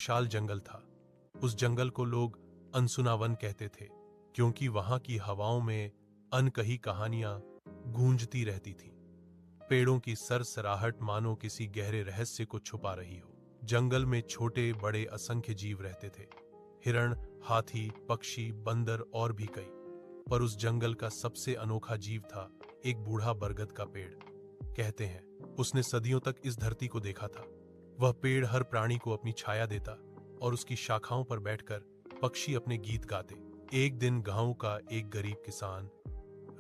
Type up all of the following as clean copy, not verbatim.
विशाल जंगल था। उस जंगल को लोग अनसुना वन कहते थे, क्योंकि वहां की हवाओं में अनकही कहानियां गूंजती रहती थीं। पेड़ों की सरसराहट मानो किसी गहरे रहस्य को छुपा रही हो। जंगल में छोटे बड़े असंख्य जीव रहते थे, हिरण, हाथी, पक्षी, बंदर और भी कई। पर उस जंगल का सबसे अनोखा जीव था एक बूढ़ा बरगद का पेड़। कहते हैं उसने सदियों तक इस धरती को देखा था। वह पेड़ हर प्राणी को अपनी छाया देता और उसकी शाखाओं पर बैठकर पक्षी अपने गीत गाते। एक दिन गांव का एक गरीब किसान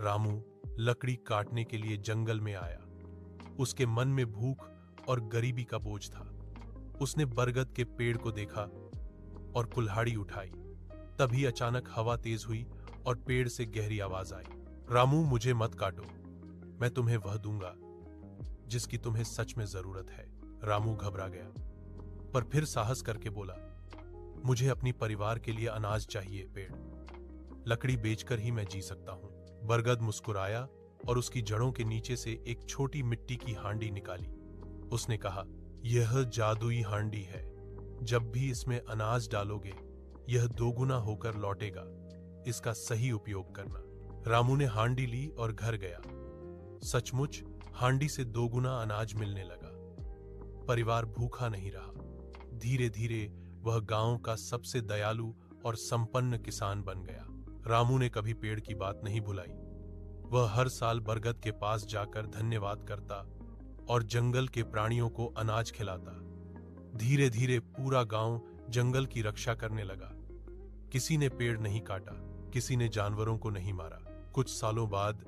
रामू लकड़ी काटने के लिए जंगल में आया। उसके मन में भूख और गरीबी का बोझ था। उसने बरगद के पेड़ को देखा और कुल्हाड़ी उठाई। तभी अचानक हवा तेज हुई और पेड़ से गहरी आवाज आई, रामू, मुझे मत काटो, मैं तुम्हें वह दूंगा जिसकी तुम्हें सच में जरूरत है। रामू घबरा गया, पर फिर साहस करके बोला, मुझे अपनी परिवार के लिए अनाज चाहिए पेड़, लकड़ी बेचकर ही मैं जी सकता हूं। बरगद मुस्कुराया और उसकी जड़ों के नीचे से एक छोटी मिट्टी की हांडी निकाली। उसने कहा, यह जादुई हांडी है, जब भी इसमें अनाज डालोगे यह दोगुना होकर लौटेगा, इसका सही उपयोग करना। रामू ने हांडी ली और घर गया। सचमुच हांडी से दोगुना अनाज मिलने लगा। परिवार भूखा नहीं रहा। धीरे धीरे वह गांव का सबसे दयालु और संपन्न किसान बन गया। रामू ने कभी पेड़ की बात नहीं भुलाई। वह हर साल बरगद के पास जाकर धन्यवाद करता और जंगल के प्राणियों को अनाज खिलाता। धीरे धीरे पूरा गांव जंगल की रक्षा करने लगा। किसी ने पेड़ नहीं काटा, किसी ने जानवरों को नहीं मारा। कुछ सालों बाद